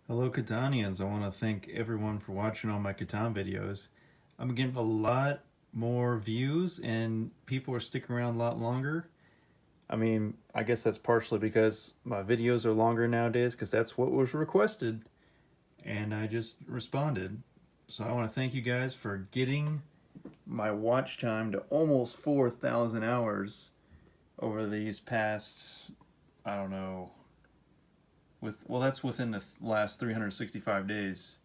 Hello Catanians, I want to thank everyone for watching all my Catan videos. I'm getting a lot more views and people are sticking around a lot longer. I mean, I guess that's partially because my videos are longer nowadays because that's what was requested and I just responded. So I want to thank you guys for getting my watch time to almost 4,000 hours over these past, I don't know, that's within the last 365 days.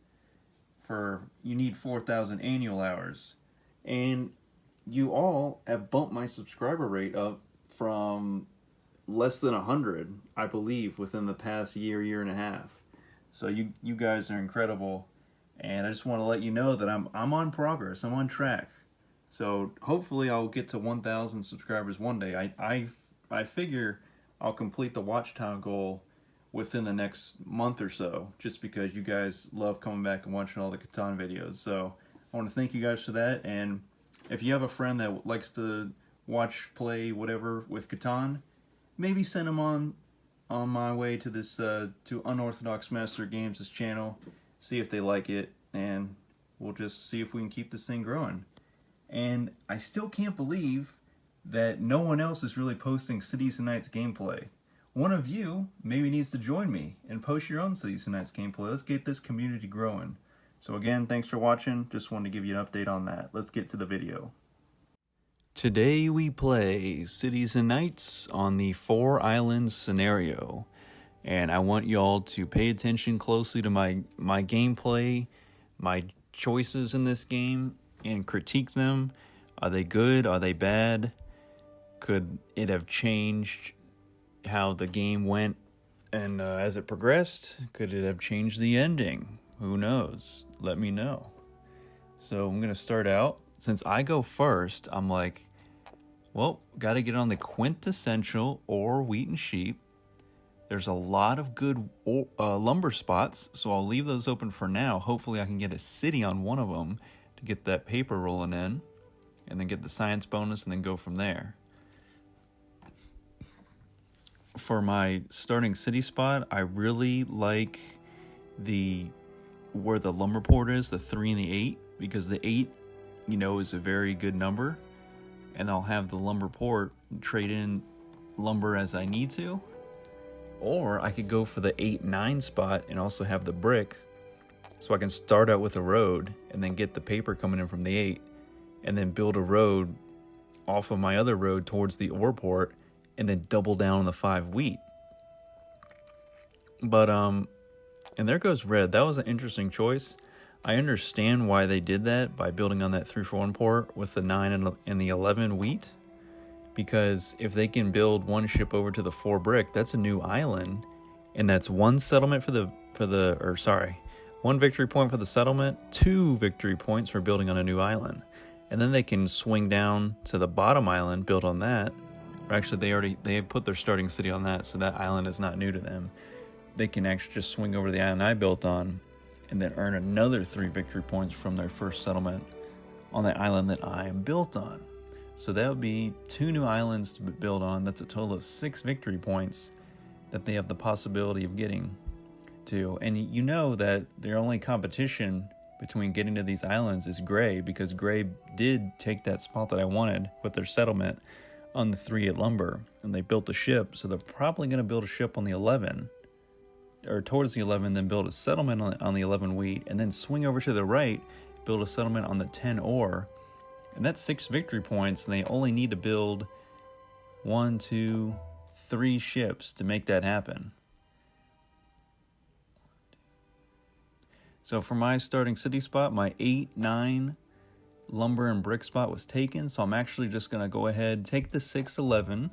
For you need 4,000 annual hours, and you all have bumped my subscriber rate up from less than 100, I believe, within the past year and a half. So you guys are incredible, and I just want to let you know that I'm on progress. I'm on track. So hopefully I'll get to 1,000 subscribers one day. I figure I'll complete the watch time goal within the next month or so, just because you guys love coming back and watching all the Catan videos. So I want to thank you guys for that. And if you have a friend that likes to watch, play, whatever with Catan, maybe send them on my way to this to Unorthodox Master Games' channel, see if they like it, and we'll just see if we can keep this thing growing. And I still can't believe that no one else is really posting Cities and Nights gameplay. One of you maybe needs to join me and post your own Cities and Nights gameplay. Let's get this community growing. So again, thanks for watching. Just wanted to give you an update on that. Let's get to the video. Today we play Cities and Nights on the 4 Islands scenario. And I want y'all to pay attention closely to my gameplay, my choices in this game, and critique them. Are they good? Are they bad? Could it have changed how the game went and as it progressed? Could it have changed the ending? Who knows? Let me know. So I'm gonna start out. Since I go first, I'm like, well, gotta get on the quintessential or wheat and sheep. There's a lot of good lumber spots, so I'll leave those open for now. Hopefully I can get a city on one of them to get that paper rolling in, and then get the science bonus and then go from there. For my starting city spot, I really like where the lumber port is, the 3 and the 8, because the 8, is a very good number, and I'll have the lumber port trade in lumber as I need to. Or I could go for the 8-9 spot and also have the brick, so I can start out with a road and then get the paper coming in from the 8, and then build a road off of my other road towards the ore port, and then double down on the 5 wheat. But and there goes red. That was an interesting choice. I understand why they did that by building on that 3-for-1 port with the 9 and the 11 wheat, because if they can build one ship over to the 4 brick, that's a new island, and that's 1 settlement one victory point for the settlement, 2 victory points for building on a new island. And then they can swing down to the bottom island, build on that. Or actually, they have put their starting city on that, so that island is not new to them. They can actually just swing over to the island I built on, and then earn another 3 victory points from their first settlement on the island that I am built on. So that would be 2 new islands to build on. That's a total of 6 victory points that they have the possibility of getting to. And you know that their only competition between getting to these islands is Gray, because Gray did take that spot that I wanted with their settlement on the 3 at lumber, and they built a ship. So they're probably going to build a ship on the 11, or towards the 11, then build a settlement on the 11 wheat, and then swing over to the right, build a settlement on the 10 ore. And that's 6 victory points, and they only need to build 1, 2, 3 ships to make that happen. So for my starting city spot, my 8, 9 lumber and brick spot was taken, so I'm actually just going to go ahead, take the 6, 11,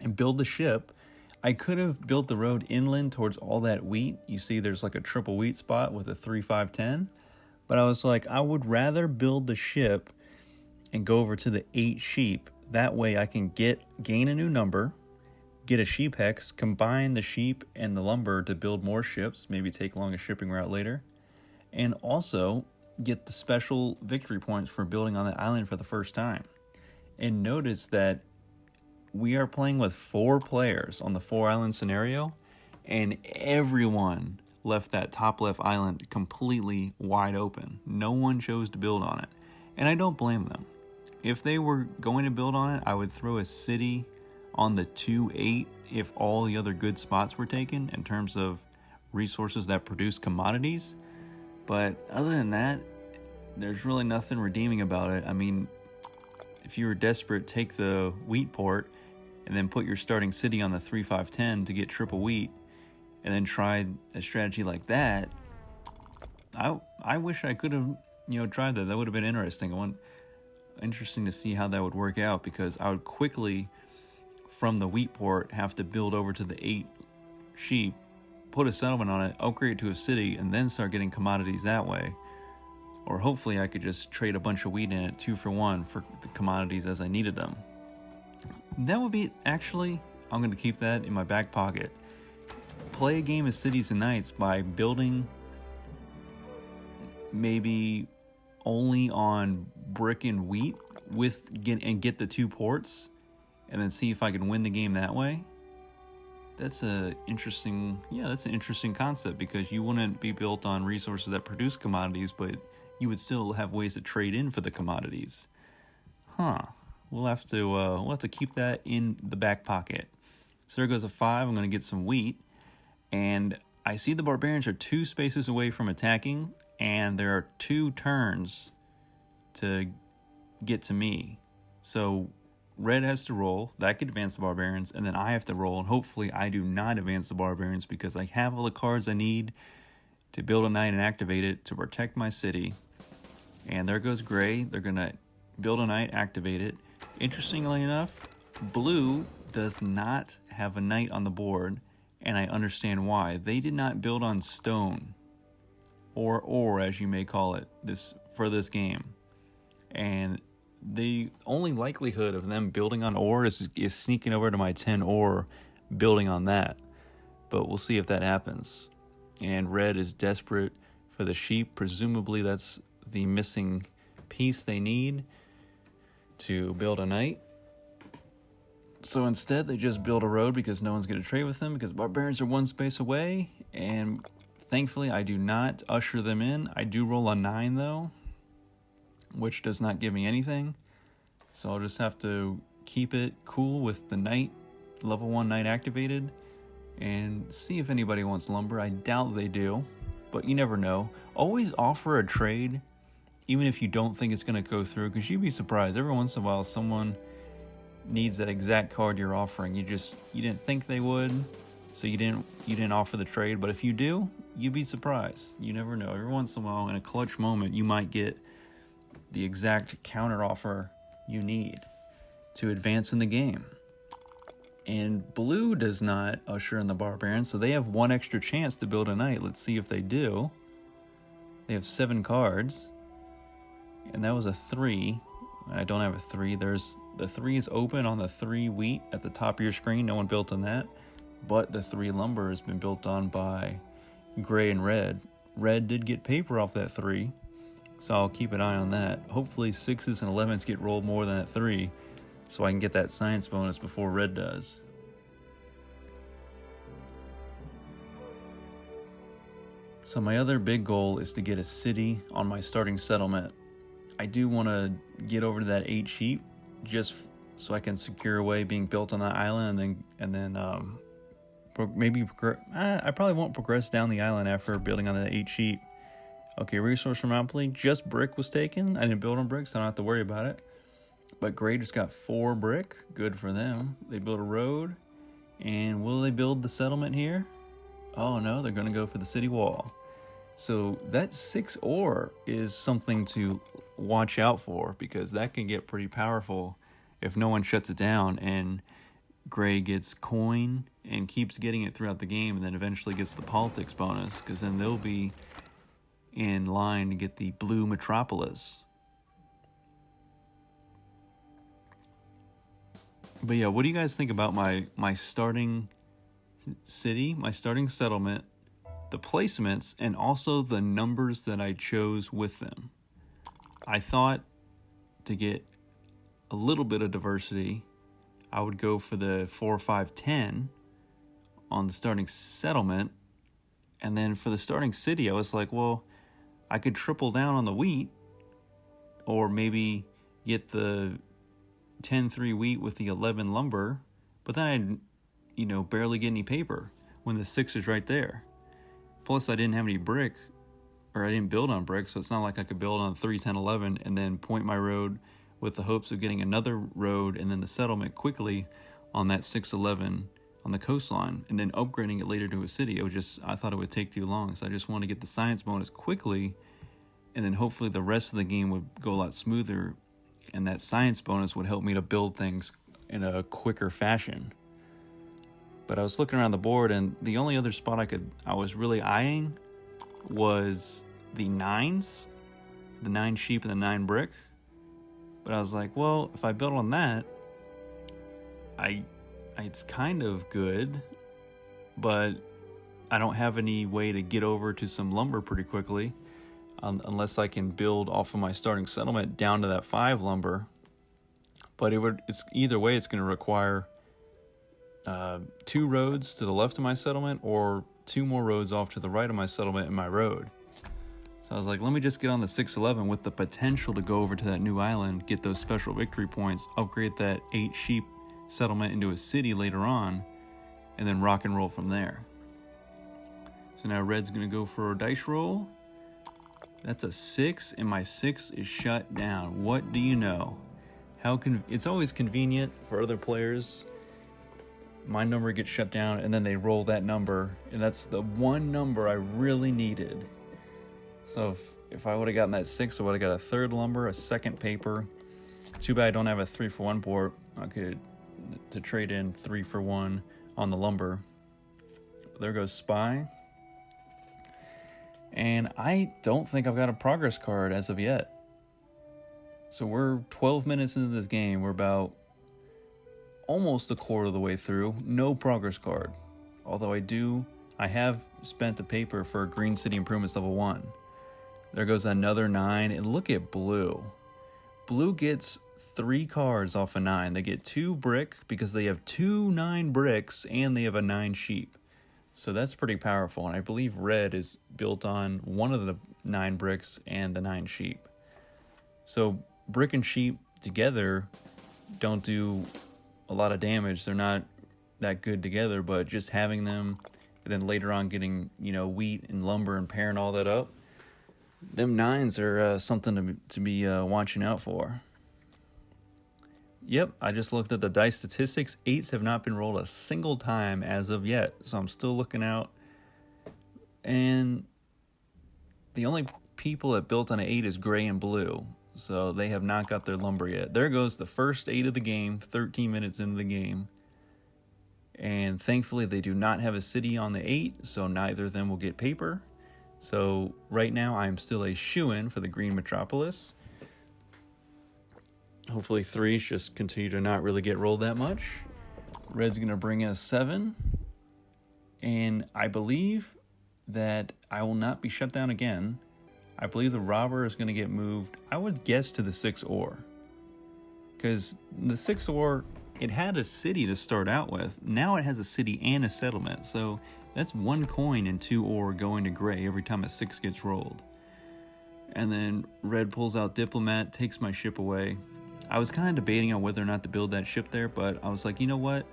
and build the ship. I could have built the road inland towards all that wheat. You see there's like a triple wheat spot with a 3, 5, 10. But I was like, I would rather build the ship and go over to the 8 sheep. That way I can gain a new number, get a sheep hex, combine the sheep and the lumber to build more ships, maybe take along a shipping route later, and also get the special victory points for building on the island for the first time. And notice that we are playing with 4 players on the 4 island scenario, and everyone left that top left island completely wide open. No one chose to build on it, and I don't blame them. If they were going to build on it, I would throw a city on the 2-8 if all the other good spots were taken in terms of resources that produce commodities. But other than that, there's really nothing redeeming about it. I mean, if you were desperate, take the wheat port and then put your starting city on the 3-5-10 to get triple wheat, and then try a strategy like that. I wish I could have, tried that. That would have been interesting. Interesting to see how that would work out, because I would quickly, from the wheat port, have to build over to the 8 sheep, put a settlement on it, upgrade it to a city, and then start getting commodities that way. Or hopefully I could just trade a bunch of wheat in it 2 for 1 for the commodities as I needed them. That would be, actually, I'm going to keep that in my back pocket. Play a game of Cities and Knights by building maybe only on brick and wheat and get the 2 ports, and then see if I can win the game that way. That's an interesting concept, because you wouldn't be built on resources that produce commodities, but you would still have ways to trade in for the commodities. We'll have to keep that in the back pocket. So there goes a 5. I'm going to get some wheat, and I see the barbarians are 2 spaces away from attacking, and there are 2 turns to get to me. So red has to roll. That could advance the barbarians, and then I have to roll, and hopefully I do not advance the barbarians, because I have all the cards I need to build a knight and activate it to protect my city. And there goes gray. They're going to build a knight, activate it. Interestingly enough, blue does not have a knight on the board, and I understand why. They did not build on stone, or as you may call it, for this game. And the only likelihood of them building on ore is sneaking over to my 10 ore, building on that. But we'll see if that happens. And red is desperate for the sheep. Presumably that's the missing piece they need to build a knight. So instead they just build a road, because no one's going to trade with them, because barbarians are 1 space away. And thankfully I do not usher them in. I do roll a 9 though, which does not give me anything. So I'll just have to keep it cool with the knight, level 1 knight activated, and see if anybody wants lumber. I doubt they do, but you never know. Always offer a trade, even if you don't think it's going to go through, because you'd be surprised. Every once in a while someone needs that exact card you're offering. You didn't think they would, so you didn't offer the trade. But if you do, you'd be surprised. You never know. Every once in a while, in a clutch moment, you might get the exact counter offer you need to advance in the game. And blue does not usher in the barbarians, so they have 1 extra chance to build a knight. Let's see if they do. They have 7 cards, and that was a 3. I don't have a 3. The 3 is open on the 3 wheat at the top of your screen. No one built on that, but the 3 lumber has been built on by gray and red. Red did get paper off that 3, so I'll keep an eye on that. Hopefully 6s and 11s get rolled more than that 3, so I can get that science bonus before red does. So my other big goal is to get a city on my starting settlement. I do want to get over to that 8 sheep, just so I can secure away being built on that island, and then I probably won't progress down the island after building on the 8 sheep. Okay, resource monopoly, just brick was taken. I didn't build on brick, so I don't have to worry about it. But gray just got 4 brick. Good for them. They built a road. And will they build the settlement here? Oh no, they're going to go for the city wall. So that 6 ore is something to watch out for, because that can get pretty powerful if no one shuts it down and gray gets coin and keeps getting it throughout the game, and then eventually gets the politics bonus, because then they'll be in line to get the blue metropolis. But yeah, what do you guys think about my starting city, my starting settlement, the placements, and also the numbers that I chose with them? I thought to get a little bit of diversity, I would go for the 4, 5, 10 on the starting settlement, And then for the starting city, I was like, well, I could triple down on the wheat, or maybe get the 10-3 wheat with the 11 lumber, but then I'd, barely get any paper when the 6 is right there. Plus, I didn't have any brick, or I didn't build on brick, so it's not like I could build on 3, 10, 11 and then point my road with the hopes of getting another road and then the settlement quickly on that 6-11 on the coastline, and then upgrading it later to a city. I thought it would take too long, so I just wanted to get the science bonus quickly, and then hopefully the rest of the game would go a lot smoother, and that science bonus would help me to build things in a quicker fashion. But I was looking around the board, and the only other spot I was really eyeing was the 9s, the 9 sheep and the 9 brick. But I was like, well, if I build on that, it's kind of good, but I don't have any way to get over to some lumber pretty quickly, unless I can build off of my starting settlement down to that 5 lumber. But it's either way, it's going to require 2 roads to the left of my settlement, or 2 more roads off to the right of my settlement and my road. So I was like, let me just get on the 6-11 with the potential to go over to that new island, get those special victory points, upgrade that 8 sheep settlement into a city later on, and then rock and roll from there. So now red's going to go for a dice roll. That's a 6, and my 6 is shut down. What do you know? It's always convenient for other players. My number gets shut down, and then they roll that number, and that's the one number I really needed. So if I would have gotten that 6, I would have got a 3rd lumber, a 2nd paper. Too bad I don't have a 3-for-1 board. I could to trade in 3-for-1 on the lumber. There goes Spy. And I don't think I've got a progress card as of yet. So we're 12 minutes into this game. We're about almost a quarter of the way through. No progress card. Although I have spent the paper for Green City Improvements level 1. There goes another 9. And look at Blue. Blue gets 3 cards off a 9. They get 2 brick because they have 2 9 bricks and they have a 9 sheep. So that's pretty powerful. And I believe red is built on one of the 9 bricks and the 9 sheep. So brick and sheep together don't do a lot of damage. They're not that good together, but just having them and then later on getting, wheat and lumber and pairing all that up, them 9s are something to be watching out for. Yep, I just looked at the dice statistics. 8s have not been rolled a single time as of yet, so I'm still looking out. And the only people that built on an 8 is gray and blue, so they have not got their lumber yet. There goes the first 8 of the game, 13 minutes into the game. And thankfully they do not have a city on the 8, so neither of them will get paper. So right now I'm still a shoo-in for the Green Metropolis. Hopefully 3s just continue to not really get rolled that much. Red's going to bring in a 7. And I believe that I will not be shut down again. I believe the robber is going to get moved, I would guess, to the 6 ore. Because the 6 ore, it had a city to start out with. Now it has a city and a settlement. So that's 1 coin and 2 ore going to gray every time a 6 gets rolled. And then red pulls out Diplomat, takes my ship away. I was kind of debating on whether or not to build that ship there, but I was like, you know what?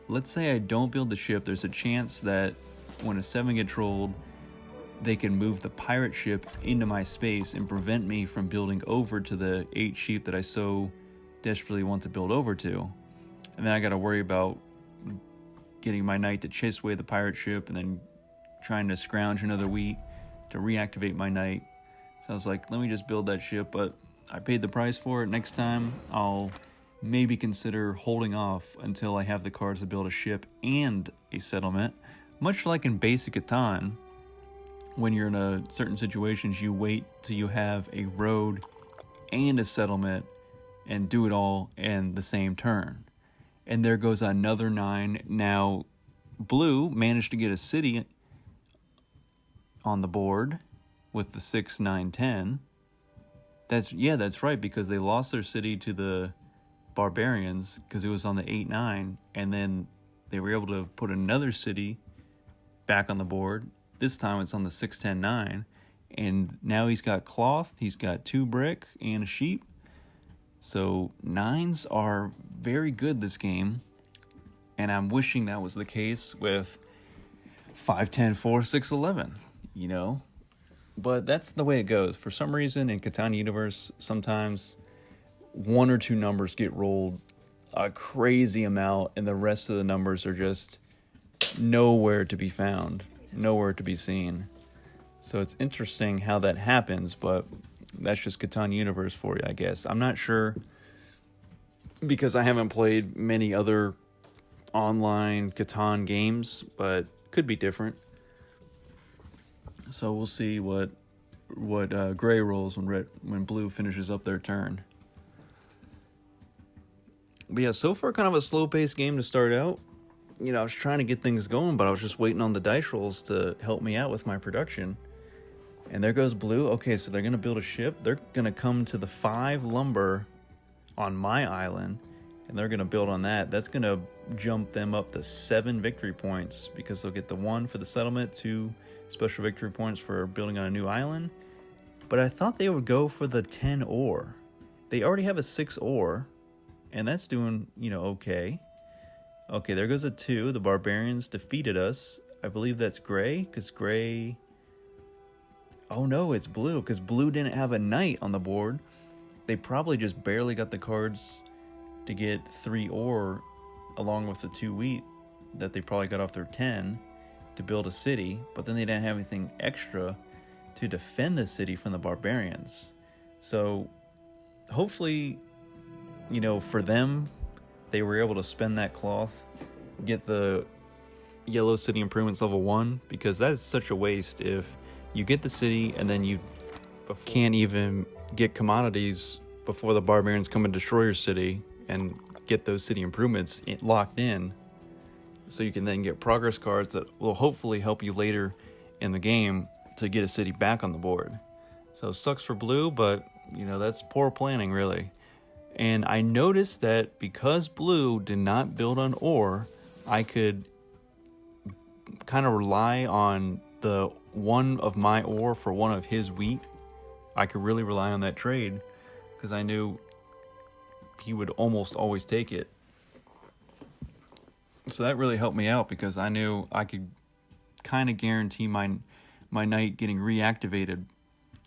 Let's say I don't build the ship. There's a chance that when a 7 gets rolled, they can move the pirate ship into my space and prevent me from building over to the 8 sheep that I so desperately want to build over to. And then I got to worry about getting my knight to chase away the pirate ship and then trying to scrounge another wheat to reactivate my knight. So I was like, let me just build that ship, but I paid the price for it. Next time, I'll maybe consider holding off until I have the cards to build a ship and a settlement. Much like in basic Catan, when you're in a certain situations, you wait till you have a road and a settlement and do it all in the same turn. And there goes another 9. Now, blue managed to get a city on the board with the 6, 9, 10. That's right, because they lost their city to the barbarians because it was on the 8, 9, and then they were able to put another city back on the board. This time it's on the 6-10-9. And now he's got cloth, he's got 2 brick, and a sheep. So 9s are very good this game. And I'm wishing that was the case with 5-10-4-6-11, you know? But that's the way it goes. For some reason in Catan Universe, sometimes 1 or 2 numbers get rolled a crazy amount, and the rest of the numbers are just nowhere to be found, nowhere to be seen. So it's interesting how that happens, but that's just Catan Universe for you, I guess. I'm not sure, because I haven't played many other online Catan games, but could be different. So we'll see what gray rolls when blue finishes up their turn. But yeah, so far kind of a slow-paced game to start out. You know, I was trying to get things going, but I was just waiting on the dice rolls to help me out with my production. And there goes blue. Okay, so they're going to build a ship. They're going to come to the 5 lumber on my island, and they're going to build on that. That's going to jump them up to 7 victory points, because they'll get the 1 for the settlement, 2 special victory points for building on a new island. But I thought they would go for the 10 ore. They already have a 6 ore, and that's doing, you know, okay. Okay, there goes a 2. The barbarians defeated us. I believe that's gray, because gray... Oh no, it's blue, because blue didn't have a knight on the board. They probably just barely got the cards to get 3 ore along with the 2 wheat that they probably got off their 10 to build a city, but then they didn't have anything extra to defend the city from the barbarians. So hopefully, you know, for them, they were able to spend that cloth, get the yellow city improvements level 1, because that is such a waste if you get the city and then you can't even get commodities before the barbarians come and destroy your city and get those city improvements locked in, so you can then get progress cards that will hopefully help you later in the game to get a city back on the board. So it sucks for blue, but you know, that's poor planning really. And I noticed that because blue did not build on ore, I could kind of rely on the 1 of my ore for 1 of his wheat. I could really rely on that trade because I knew he would almost always take it. So that really helped me out, because I knew I could kind of guarantee my knight getting reactivated,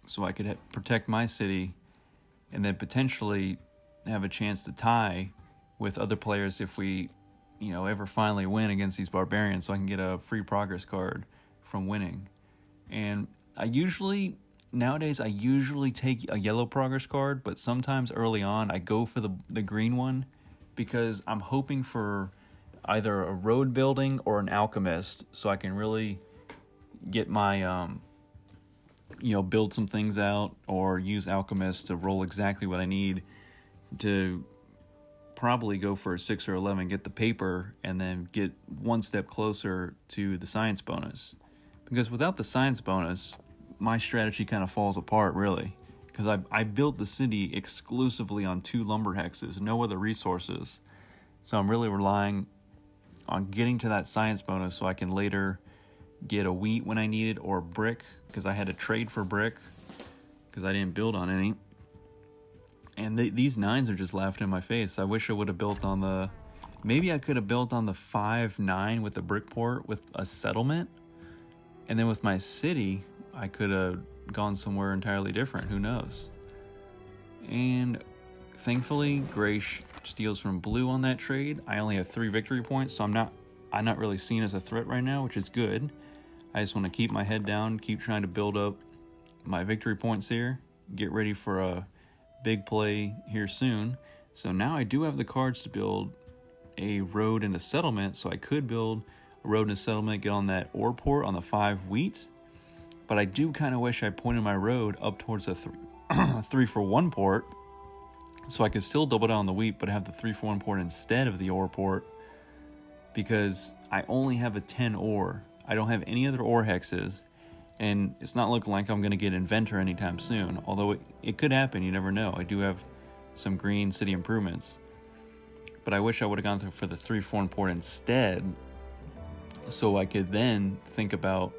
so I could protect my city and then potentially have a chance to tie with other players if we, you know, ever finally win against these barbarians, so I can get a free progress card from winning. And nowadays I usually take a yellow progress card, but sometimes early on I go for the green one, because I'm hoping for either a road building or an alchemist, so I can really get my build some things out, or use alchemist to roll exactly what I need to probably go for a 6 or 11, get the paper, and then get 1 step closer to the science bonus. Because without the science bonus, my strategy kind of falls apart, really. Because I built the city exclusively on 2 lumber hexes, no other resources. So I'm really relying on getting to that science bonus so I can later get a wheat when I need it, or brick, because I had to trade for brick because I didn't build on any. And these 9s are just laughing in my face. I wish I would have built on maybe I could have built on the 5-9 with the brick port with a settlement. And then with my city, I could have gone somewhere entirely different. Who knows? And thankfully, gray steals from blue on that trade. I only have 3 victory points, so I'm not really seen as a threat right now, which is good. I just want to keep my head down, keep trying to build up my victory points here, get ready for a big play here soon. So now I do have the cards to build a road and a settlement, so I could build a road and a settlement, get on that ore port on the 5 wheat. But I do kind of wish I pointed my road up towards a 3-for-1 port, so I could still double down on the wheat, but have the 3-for-1 port instead of the ore port, because I only have a 10 ore. I don't have any other ore hexes, and it's not looking like I'm going to get Inventor anytime soon, although it could happen, you never know. I do have some green city improvements, but I wish I would have gone for the 3-for-1 port instead So I could then think about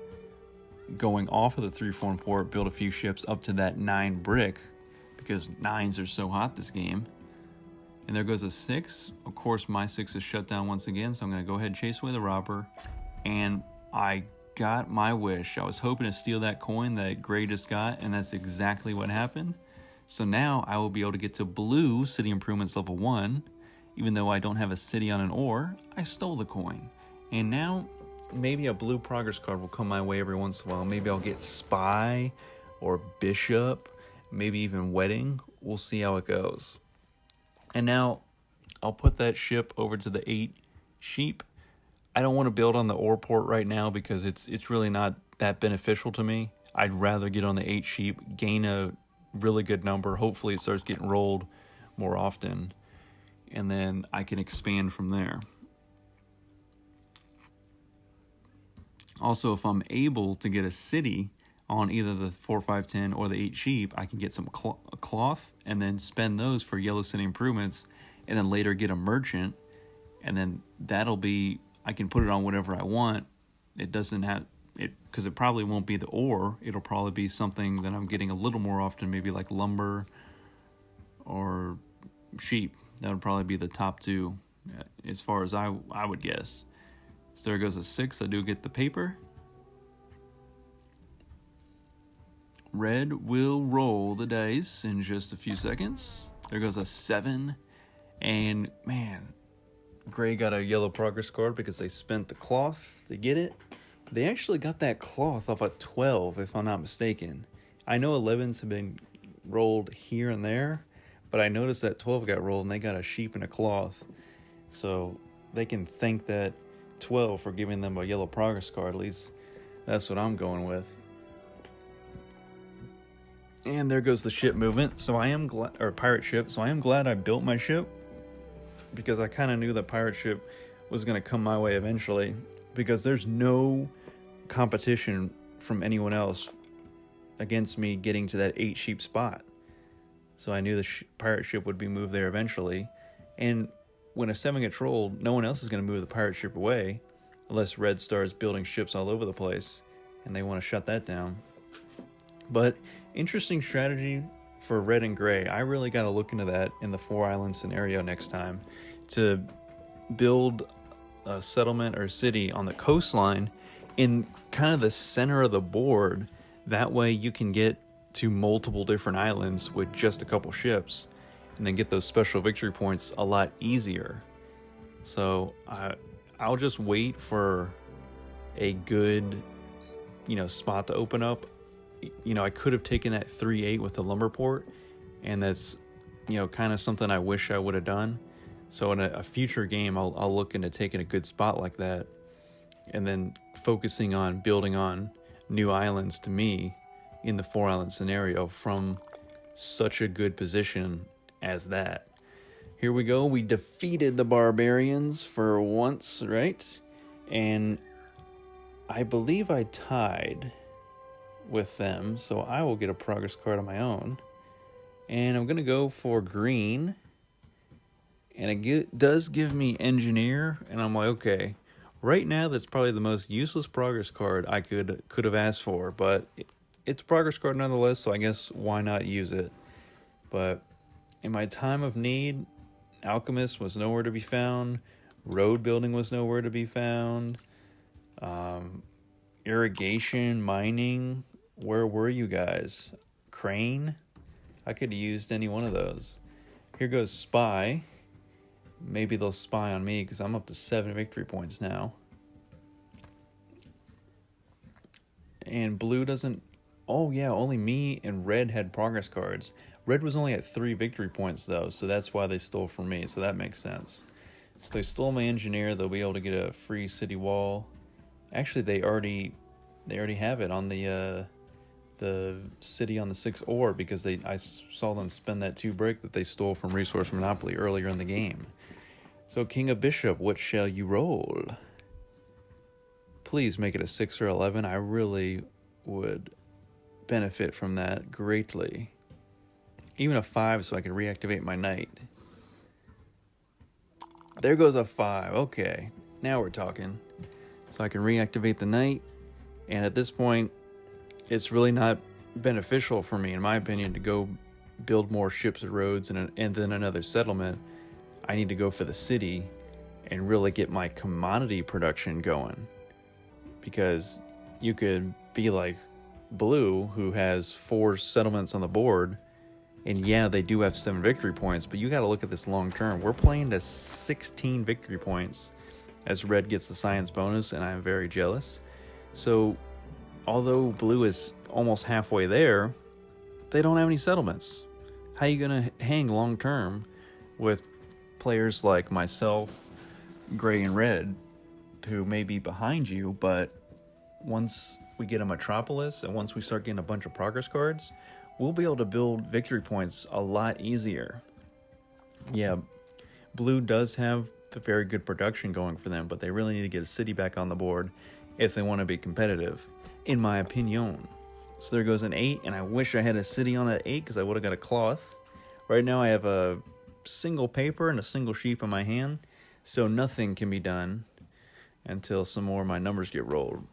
going off of the 3-4 port, build a few ships up to that 9 brick, because 9s are so hot this game. And there goes a 6. Of course, my 6 is shut down once again, so I'm going to go ahead and chase away the robber. And I got my wish. I was hoping to steal that coin that Gray just got, and that's exactly what happened. So now I will be able to get to blue city improvements level 1. Even though I don't have a city on an ore, I stole the coin. And now maybe a blue progress card will come my way every once in a while. Maybe I'll get spy or bishop, maybe even wedding. We'll see how it goes. And now I'll put that ship over to the 8 sheep. I don't want to build on the ore port right now because it's really not that beneficial to me. I'd rather get on the 8 sheep, gain a really good number. Hopefully it starts getting rolled more often, and then I can expand from there. Also, if I'm able to get a city on either the 4, 5, 10 or the 8 sheep, I can get some cloth and then spend those for yellow city improvements, and then later get a merchant, and then that'll be, I can put it on whatever I want. It doesn't have it, because it probably won't be the ore. It'll probably be something that I'm getting a little more often, maybe like lumber or sheep. That would probably be the top 2 as far as I would guess. So there goes a 6. I do get the paper. Red will roll the dice in just a few seconds. There goes a 7. And man, Gray got a yellow progress card because they spent the cloth to get it. They actually got that cloth off a 12, if I'm not mistaken. I know 11s have been rolled here and there, but I noticed that 12 got rolled and they got a sheep and a cloth. So they can thank that 12 for giving them a yellow progress card. At least that's what I'm going with. And there goes the ship movement. So I am glad, or pirate ship. So I am glad I built my ship, because I kind of knew the pirate ship was going to come my way eventually, because there's no competition from anyone else against me getting to that 8 sheep spot. So I knew the pirate ship would be moved there eventually. And when a 7 gets rolled, no one else is going to move the pirate ship away unless Red starts building ships all over the place, and they want to shut that down. But interesting strategy for Red and Gray. I really got to look into that in the 4 island scenario next time, to build a settlement or city on the coastline in kind of the center of the board. That way you can get to multiple different islands with just a couple ships, and then get those special victory points a lot easier. So I'll just wait for a good, spot to open up. I could have taken that 3-8 with the lumber port, and that's, kind of something I wish I would have done. So in a future game, I'll look into taking a good spot like that, and then focusing on building on new islands to me in the 4 island scenario from such a good position as that. Here we go. We defeated the barbarians for once, right? And I believe I tied with them, so I will get a progress card on my own. And I'm going to go for green. And it does give me engineer, and I'm like, okay, right now that's probably the most useless progress card I could have asked for, but it's a progress card nonetheless, so I guess why not use it? But in my time of need, alchemist was nowhere to be found. Road building was nowhere to be found. Irrigation, mining, where were you guys? Crane? I could have used any one of those. Here goes spy. Maybe they'll spy on me because I'm up to 7 victory points now. And blue doesn't... Oh yeah, only me and red had progress cards. Red was only at 3 victory points though, so that's why they stole from me, so that makes sense. So they stole my engineer. They'll be able to get a free city wall. Actually, they already have it on the city on the 6 ore, because I saw them spend that 2 brick that they stole from Resource Monopoly earlier in the game. So King of Bishop, what shall you roll? Please make it a 6 or 11. I really would benefit from that greatly. Even a 5 so I can reactivate my knight. There goes a 5. Okay, now we're talking. so I can reactivate the knight. And at this point, it's really not beneficial for me, in my opinion, to go build more ships and roads and then another settlement. I need to go for the city and really get my commodity production going, because you could be like Blue, who has 4 settlements on the board, and yeah, they do have 7 victory points, but you got to look at this long term. We're playing to 16 victory points as Red gets the science bonus, and I'm very jealous. So although Blue is almost halfway there, they don't have any settlements. How are you going to hang long term with players like myself, Gray and Red, who may be behind you, but once we get a metropolis and once we start getting a bunch of progress cards, we'll be able to build victory points a lot easier. Yeah, Blue does have a very good production going for them, but they really need to get a city back on the board if they want to be competitive, in my opinion. So there goes an 8, and I wish I had a city on that 8 because I would have got a cloth. Right now I have a single paper and a single sheep in my hand, so nothing can be done until some more of my numbers get rolled.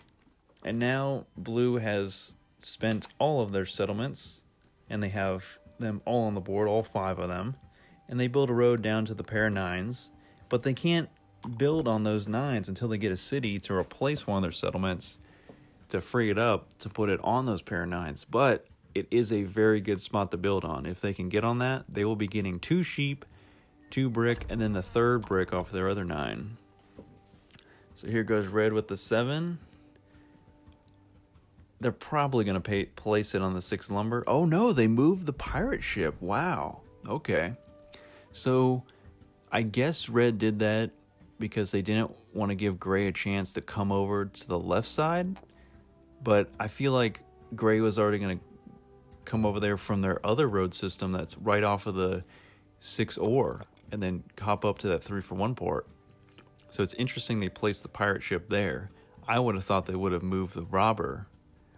And now Blue has spent all of their settlements, and they have them all on the board, all 5 of them, and they build a road down to the pair of 9s, but they can't build on those 9s until they get a city to replace one of their settlements to free it up to put it on those pair of 9s. But it is a very good spot to build on. If they can get on that, they will be getting 2 sheep, 2 brick, and then the 3rd brick off their other 9. So here goes Red with the 7. They're probably going to place it on the 6 lumber. Oh no, they moved the pirate ship. Wow. Okay. So I guess Red did that because they didn't want to give Gray a chance to come over to the left side. But I feel like Gray was already going to come over there from their other road system that's right off of the 6 ore and then hop up to that 3-for-1 port. So it's interesting they placed the pirate ship there. I would have thought they would have moved the robber.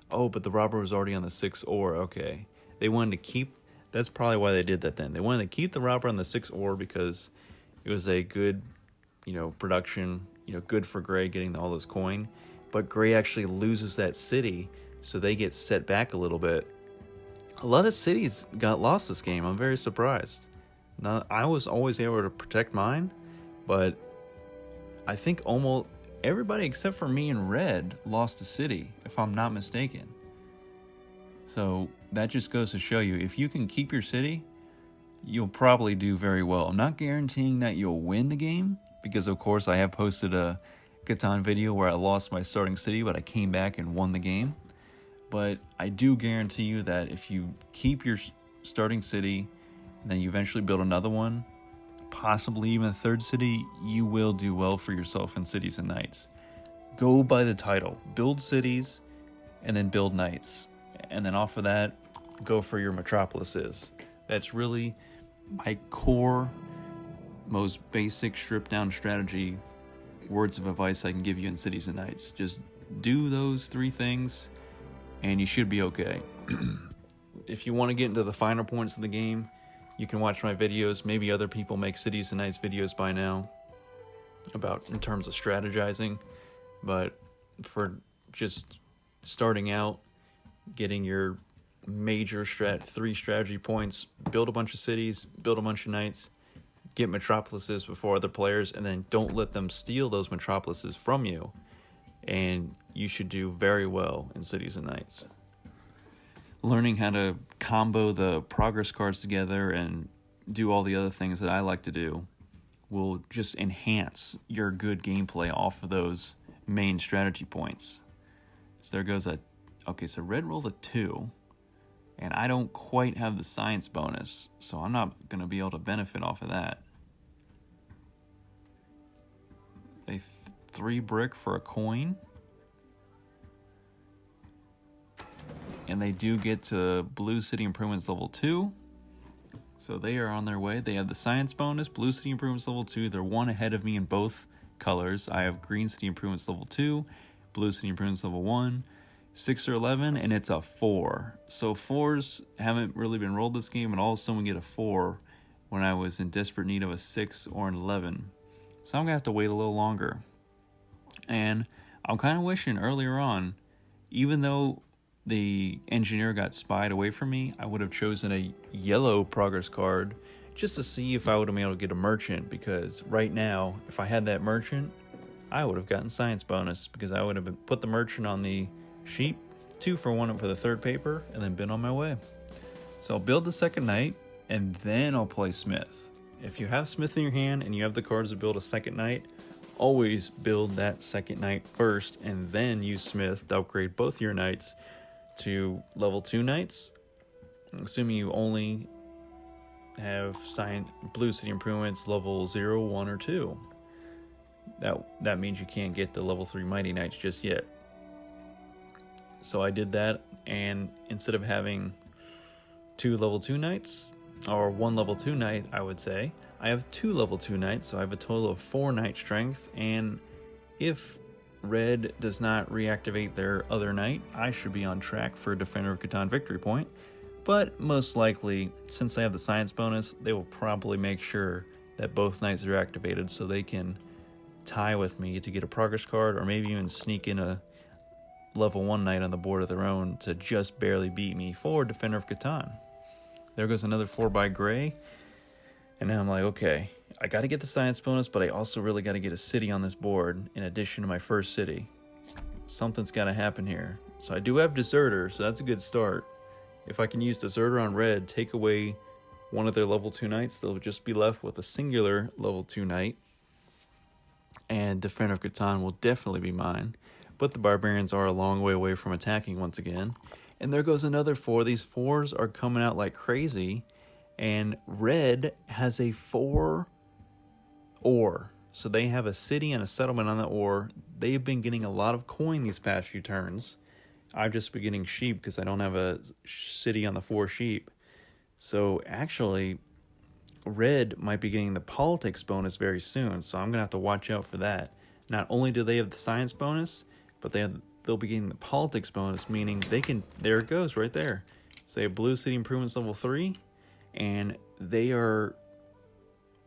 Oh, but the robber was already on the 6 ore. Okay. They wanted to keep... That's probably why they did that then. They wanted to keep the robber on the 6 ore because it was a good, production, good for Gray getting all this coin. But Gray actually loses that city, so they get set back a little bit. A lot of cities got lost this game. I'm very surprised. Now, I was always able to protect mine, but I think almost everybody except for me and Red lost a city, if I'm not mistaken. So that just goes to show you, if you can keep your city, you'll probably do very well. I'm not guaranteeing that you'll win the game, because of course I have posted a Catan video where I lost my starting city, but I came back and won the game. But I do guarantee you that if you keep your starting city, and then you eventually build another one, possibly even a 3rd city, you will do well for yourself in cities and knights. Go by the title. Build cities, and then build knights. And then off of that, go for your metropolises. That's really my core, most basic, stripped-down strategy, words of advice I can give you in cities and knights. Just do those 3 things, and you should be okay. If you want to get into the finer points of the game, you can watch my videos. Maybe other people make cities and knights videos by now about in terms of strategizing. But for just starting out, getting your major 3 strategy points, build a bunch of cities, build a bunch of knights, get metropolises before other players, and then don't let them steal those metropolises from you, and you should do very well in cities and knights. Learning how to combo the progress cards together and do all the other things that I like to do will just enhance your good gameplay off of those main strategy points. So there goes a... Okay, so Red rolled a 2, and I don't quite have the science bonus, so I'm not going to be able to benefit off of that. They 3 brick for a coin. And they do get to Blue City Improvements level 2. So they are on their way. They have the science bonus, Blue City Improvements level 2. They're 1 ahead of me in both colors. I have Green City Improvements level 2, Blue City Improvements level 1, 6 or 11, and it's a 4. So 4s haven't really been rolled this game, and all of a sudden we get a 4 when I was in desperate need of a 6 or an 11. So I'm going to have to wait a little longer. And I'm kind of wishing earlier on, even though the engineer got spied away from me, I would have chosen a yellow progress card just to see if I would have been able to get a merchant, because right now, if I had that merchant, I would have gotten science bonus because I would have put the merchant on the sheep, 2 for 1 for the third paper, and then been on my way. So I'll build the second knight, and then I'll play smith. If you have smith in your hand and you have the cards to build a second knight, always build that second knight first and then use smith to upgrade both your knights to level 2 knights. Assuming you only have blue city improvements level 0, 1, or 2. That means you can't get the level 3 mighty knights just yet. So I did that, and instead of having 2 level 2 knights, or 1 level 2 knight, I would say, I have 2 level 2 knights, so I have a total of 4 knight strength, and if red does not reactivate their other knight, I should be on track for a Defender of Catan victory point. But most likely, since I have the science bonus, they will probably make sure that both knights are activated so they can tie with me to get a progress card, or maybe even sneak in a level 1 knight on the board of their own to just barely beat me for Defender of Catan. There goes another 4 by gray. And now I'm like, okay, I got to get the science bonus, but I also really got to get a city on this board in addition to my first city. Something's got to happen here. So I do have Deserter, so that's a good start. If I can use Deserter on red, take away one of their level 2 knights, they'll just be left with a singular level 2 knight. And Defender of Catan will definitely be mine. But the Barbarians are a long way away from attacking once again. And there goes another 4. These 4s are coming out like crazy. And red has a 4 ore. So they have a city and a settlement on the ore. They've been getting a lot of coin these past few turns. I've just been getting sheep because I don't have a city on the 4 sheep. So actually, red might be getting the politics bonus very soon. So I'm going to have to watch out for that. Not only do they have the science bonus, but they'll be getting the politics bonus, meaning they can, there it goes right there. Say blue city improvements level 3. And they are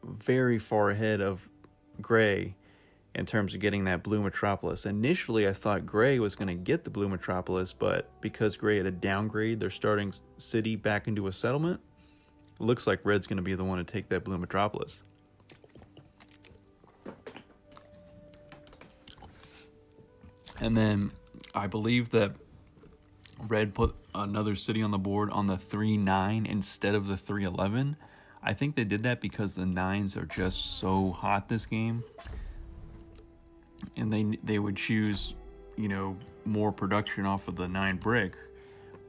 very far ahead of gray in terms of getting that blue metropolis. Initially, I thought gray was going to get the blue metropolis, but because gray had a downgrade their starting city back into a settlement, it looks like red's going to be the one to take that blue metropolis. And then I believe that red put another city on the board on the 3-9 instead of the 3-11. I think they did that because the 9s are just so hot this game. And they would choose, more production off of the 9 brick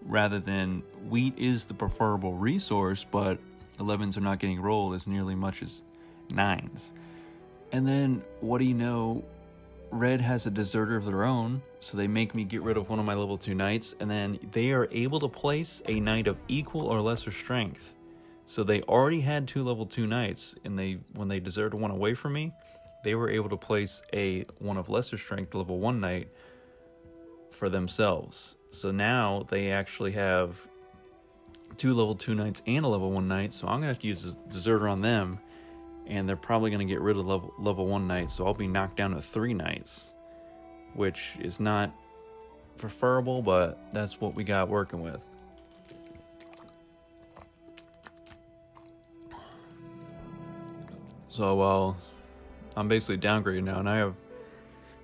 rather than wheat is the preferable resource, but 11s are not getting rolled as nearly much as 9s. And then, what do you know? Red has a deserter of their own, so they make me get rid of one of my level 2 knights, and then they are able to place a knight of equal or lesser strength. So they already had 2 level 2 knights, and when they deserted one away from me, they were able to place one of lesser strength level 1 knight for themselves. So now they actually have 2 level 2 knights and a level 1 knight, so I'm going to have to use a deserter on them. And they're probably going to get rid of level 1 knights, so I'll be knocked down to 3 knights, which is not preferable, but that's what we got working with. So I'm basically downgraded now, and I have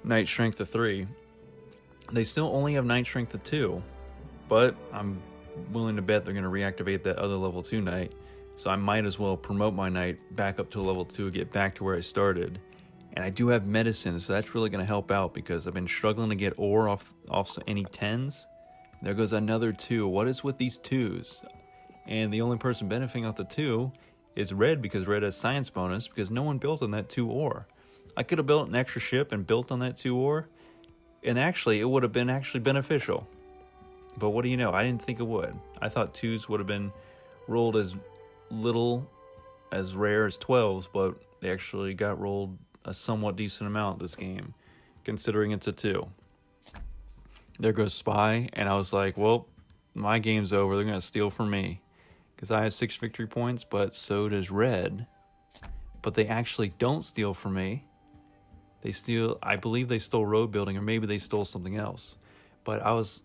knight strength of 3. They still only have knight strength of 2, but I'm willing to bet they're going to reactivate that other level 2 knight. So I might as well promote my knight back up to level 2, get back to where I started. And I do have medicine, so that's really going to help out because I've been struggling to get ore off any 10s. There goes another 2. What is with these 2s? And the only person benefiting off the 2 is red, because red has science bonus, because no one built on that 2 ore. I could have built an extra ship and built on that 2 ore, and actually it would have been beneficial. But what do you know? I didn't think it would. I thought 2s would have been rolled as little, as rare as 12s, but they actually got rolled a somewhat decent amount this game, considering it's a 2. There goes Spy, and I was like, well, my game's over. They're going to steal from me, because I have 6 victory points, but so does red. But they actually don't steal from me. I believe they stole road building, or maybe they stole something else. But I was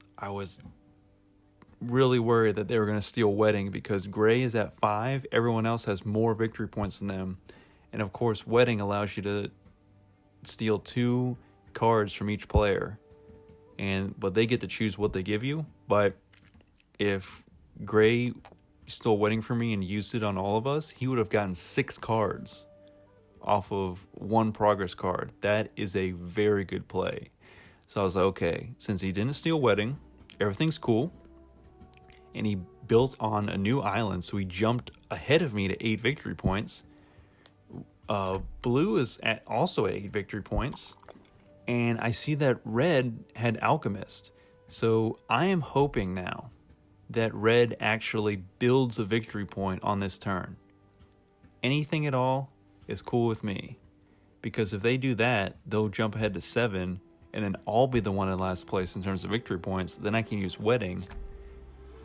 really worried that they were going to steal wedding, because gray is at 5. Everyone else has more victory points than them. And of course, wedding allows you to steal 2 cards from each player. But they get to choose what they give you. But if gray stole wedding from me and used it on all of us, he would have gotten 6 cards off of 1 progress card. That is a very good play. So I was like, okay, since he didn't steal wedding, everything's cool. And he built on a new island, so he jumped ahead of me to 8 victory points. Blue is also at 8 victory points. And I see that red had Alchemist. So I am hoping now that red actually builds a victory point on this turn. Anything at all is cool with me. Because if they do that, they'll jump ahead to 7, and then I'll be the one in last place in terms of victory points. Then I can use wedding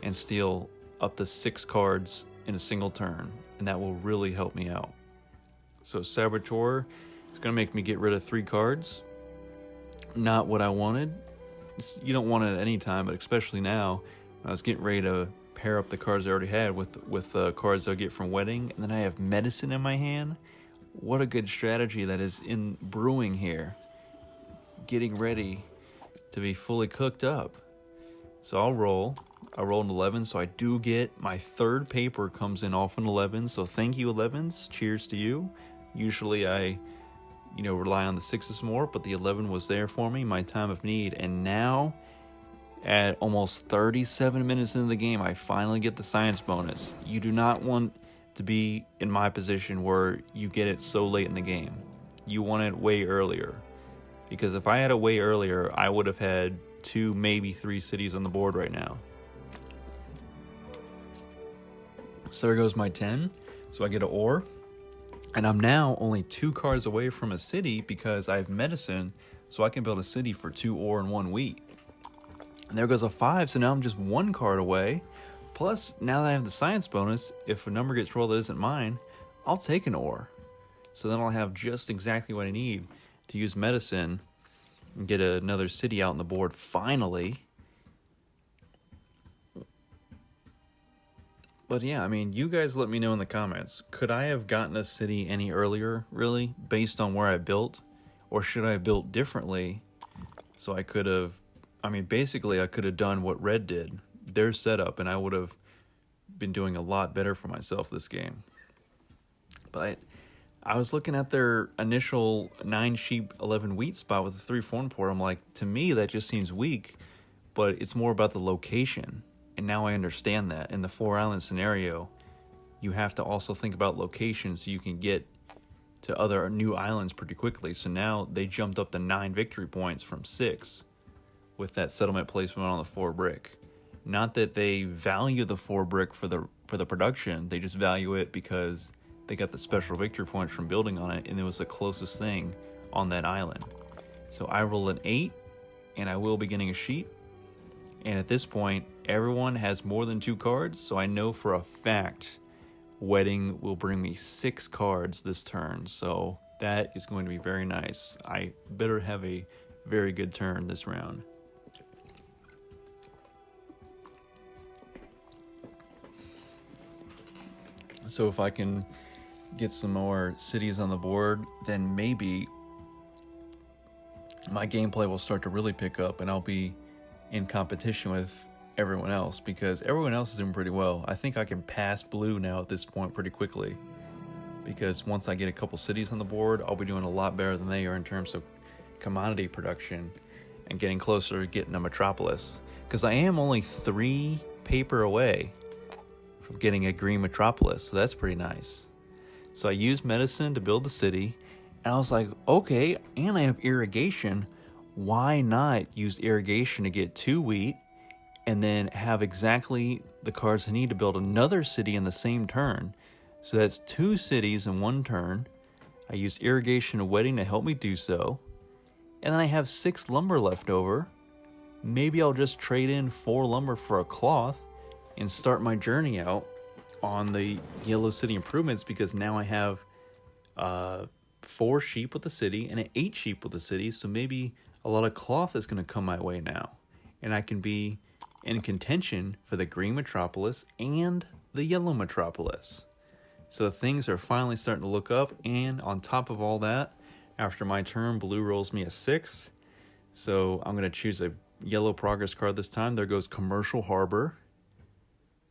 and steal up to 6 cards in a single turn, and that will really help me out. So Saboteur is going to make me get rid of 3 cards. Not what I wanted. You don't want it at any time, but especially now, I was getting ready to pair up the cards I already had with the cards I'll get from wedding, and then I have medicine in my hand. What a good strategy that is in brewing here. Getting ready to be fully cooked up. So I roll an 11, so I do get my 3rd paper comes in off an 11. So thank you, 11s. Cheers to you. Usually I, rely on the 6s more, but the 11 was there for me, my time of need. And now, at almost 37 minutes into the game, I finally get the science bonus. You do not want to be in my position where you get it so late in the game. You want it way earlier. Because if I had it way earlier, I would have had 2, maybe 3 cities on the board right now. So there goes my 10. So I get an ore. And I'm now only 2 cards away from a city because I have medicine, so I can build a city for 2 ore and 1 wheat. And there goes a 5, so now I'm just 1 card away. Plus, now that I have the science bonus, if a number gets rolled that isn't mine, I'll take an ore. So then I'll have just exactly what I need to use medicine and get another city out on the board finally. But yeah, you guys let me know in the comments. Could I have gotten a city any earlier, really, based on where I built? Or should I have built differently? So I could have, basically I could have done what red did, their setup, and I would have been doing a lot better for myself this game. But I was looking at their initial 9 sheep, 11 wheat spot with a 3 foreign port. I'm like, to me, that just seems weak, but it's more about the location. And now I understand that. In the 4 island scenario, you have to also think about location so you can get to other new islands pretty quickly. So now they jumped up to 9 victory points from 6 with that settlement placement on the 4 brick. Not that they value the 4 brick for the production, they just value it because they got the special victory points from building on it, and it was the closest thing on that island. So I roll an 8, and I will be getting a sheep. And at this point, everyone has more than 2 cards, so I know for a fact wedding will bring me 6 cards this turn. So that is going to be very nice. I better have a very good turn this round. So if I can get some more cities on the board, then maybe my gameplay will start to really pick up and I'll be in competition with everyone else, because everyone else is doing pretty well. I think I can pass blue now at this point pretty quickly, because once I get a couple cities on the board, I'll be doing a lot better than they are in terms of commodity production and getting closer to getting a metropolis, because I am only 3 paper away from getting a green metropolis, so that's pretty nice. So I used medicine to build the city, and I was like, okay, and I have irrigation. Why not use irrigation to get 2 wheat and then have exactly the cards I need to build another city in the same turn? So that's 2 cities in 1 turn. I use irrigation and wedding to help me do so. And then I have 6 lumber left over. Maybe I'll just trade in 4 lumber for a cloth and start my journey out on the Yellow City improvements, because now I have 4 sheep with the city and an 8 sheep with the city, so maybe a lot of cloth is going to come my way now. And I can be in contention for the green metropolis and the yellow metropolis. So things are finally starting to look up, and on top of all that, after my turn, blue rolls me a 6. So I'm going to choose a yellow progress card this time. There goes Commercial Harbor.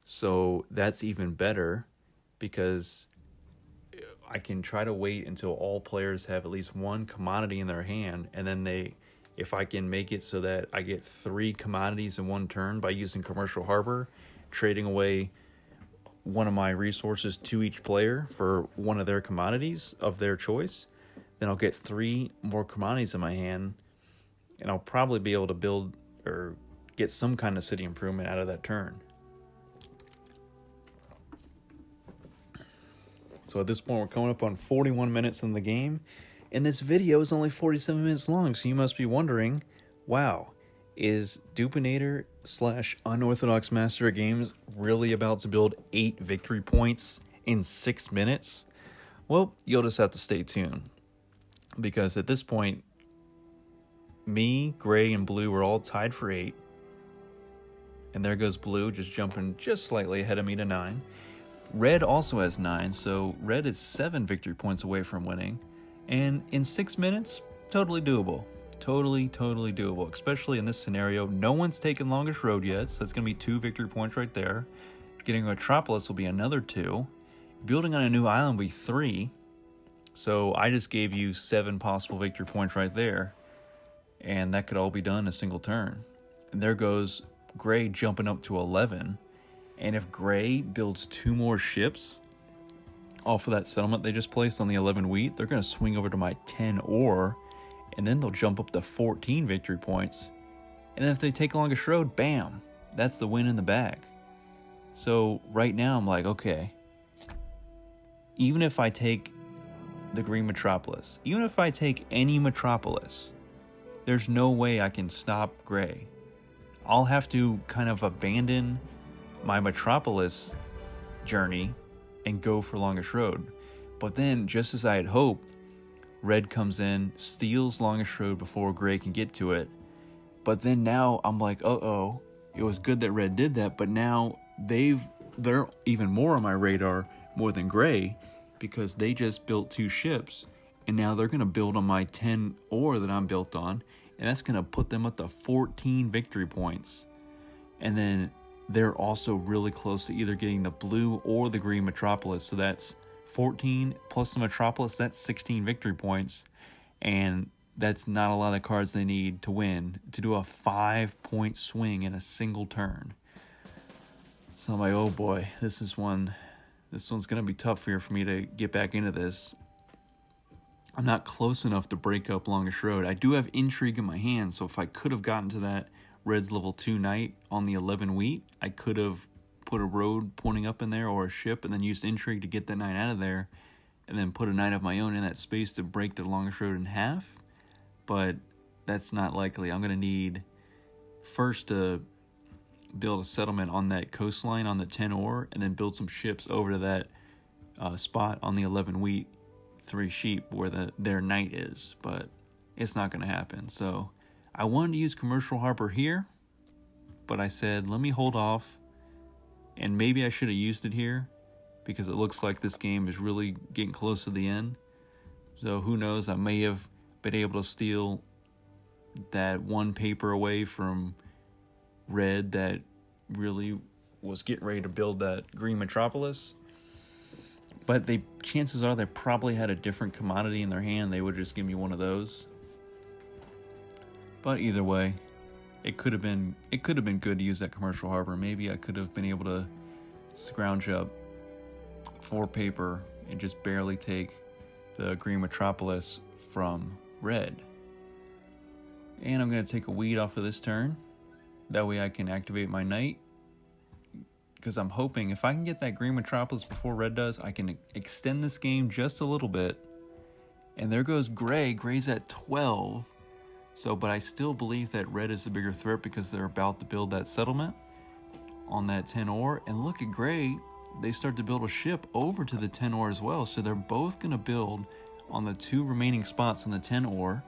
So that's even better because I can try to wait until all players have at least one commodity in their hand, and then if I can make it so that I get 3 commodities in one turn by using Commercial Harbor, trading away one of my resources to each player for one of their commodities of their choice, then I'll get 3 more commodities in my hand, and I'll probably be able to build or get some kind of city improvement out of that turn. So at this point, we're coming up on 41 minutes in the game, and this video is only 47 minutes long, so you must be wondering, wow, is Dupinator / Unorthodox Master of Games really about to build 8 victory points in 6 minutes? Well, you'll just have to stay tuned, because at this point, me, gray, and blue are all tied for 8, and there goes blue just jumping just slightly ahead of me to 9. Red also has 9, so red is 7 victory points away from winning, and in 6 minutes, totally doable. Totally doable, especially in this scenario. No one's taken Longest Road yet, so that's going to be 2 victory points right there. Getting a Metropolis will be another 2. Building on a new island will be 3. So I just gave you 7 possible victory points right there, and that could all be done in a single turn. And there goes gray jumping up to 11. And if gray builds 2 more ships off of that settlement they just placed on the 11 wheat, they're going to swing over to my 10 ore, and then they'll jump up to 14 victory points. And if they take Longest Road, bam, that's the win in the bag. So right now I'm like, okay, even if I take the green metropolis, even if I take any metropolis, there's no way I can stop gray. I'll have to kind of abandon my metropolis journey and go for Longest Road. But then, just as I had hoped, red comes in, steals Longest Road before gray can get to it. But then now I'm like, uh-oh, it was good that red did that, but now they're even more on my radar more than gray, because they just built 2 ships, and now they're going to build on my 10 ore that I'm built on, and that's going to put them up to 14 victory points. And then they're also really close to either getting the blue or the green metropolis, so that's 14 plus the metropolis, that's 16 victory points, and that's not a lot of cards they need to win, to do a 5-point swing in a single turn. So I'm like, oh boy, this one's going to be tough here for me to get back into this. I'm not close enough to break up Longest Road. I do have Intrigue in my hand, so if I could have gotten to that red's level 2 knight on the 11 wheat, I could have put a road pointing up in there or a ship, and then used Intrigue to get that knight out of there, and then put a knight of my own in that space to break the Longest Road in half. But that's not likely. I'm going to need first to build a settlement on that coastline on the 10 ore, and then build some ships over to that spot on the 11 wheat, 3 sheep, where their knight is. But it's not going to happen. So I wanted to use Commercial Harbor here, but I said, let me hold off. And maybe I should have used it here, because it looks like this game is really getting close to the end. So who knows, I may have been able to steal that 1 paper away from red that really was getting ready to build that green metropolis. But chances are they probably had a different commodity in their hand. They would just give me one of those. But either way, it could have been good to use that Commercial Harbor. Maybe I could have been able to scrounge up 4 paper and just barely take the green metropolis from red. And I'm going to take a weed off of this turn. That way I can activate my knight. Because I'm hoping if I can get that green metropolis before red does, I can extend this game just a little bit. And there goes gray. Gray's at 12. So, but I still believe that red is the bigger threat, because they're about to build that settlement on that 10 ore. And look at gray. They start to build a ship over to the 10 ore as well. So they're both going to build on the 2 remaining spots on the 10 ore,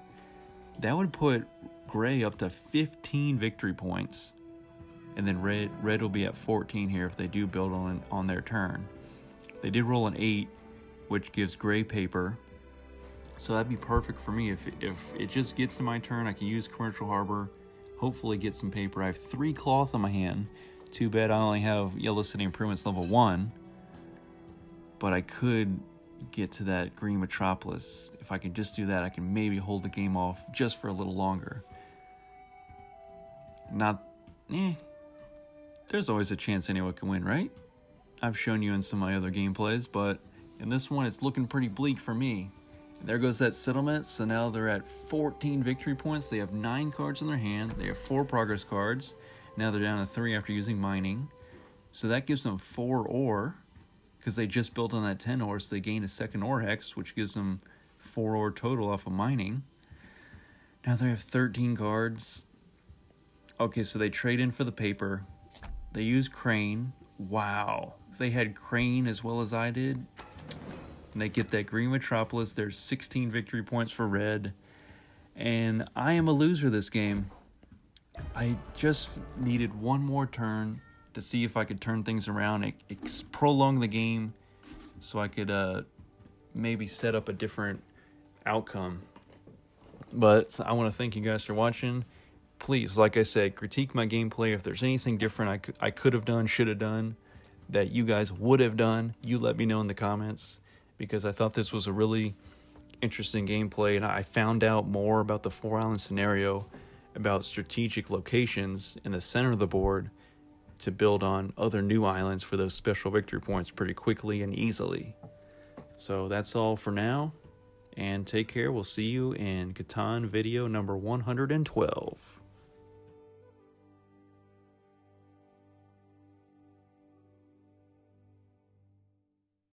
that would put gray up to 15 victory points. And then red will be at 14 here if they do build on their turn. They did roll an 8, which gives gray paper. So that'd be perfect for me. If it just gets to my turn, I can use Commercial Harbor, hopefully get some paper. I have 3 cloth on my hand. Too bad I only have Yellow City Improvements level 1. But I could get to that Green Metropolis. If I can just do that, I can maybe hold the game off just for a little longer. There's always a chance anyone can win, right? I've shown you in some of my other gameplays, but in this one, it's looking pretty bleak for me. And there goes that settlement, so now they're at 14 victory points. They have 9 cards in their hand. They have 4 progress cards. Now they're down to 3 after using mining. So that gives them 4 ore, because they just built on that 10 ore, so they gain a second ore hex, which gives them 4 ore total off of mining. Now they have 13 cards. Okay, so they trade in for the paper. They use Crane. Wow. If they had Crane as well as I did, and they get that Green Metropolis, there's 16 victory points for red. And I am a loser this game. I just needed one more turn to see if I could turn things around, prolong the game so I could maybe set up a different outcome. But I want to thank you guys for watching. Please, like I said, critique my gameplay. If there's anything different I could have done, should have done, that you guys would have done, you let me know in the comments, because I thought this was a really interesting gameplay, and I found out more about the 4-island scenario, about strategic locations in the center of the board to build on other new islands for those special victory points pretty quickly and easily. So that's all for now, and take care. We'll see you in Catan video number 112.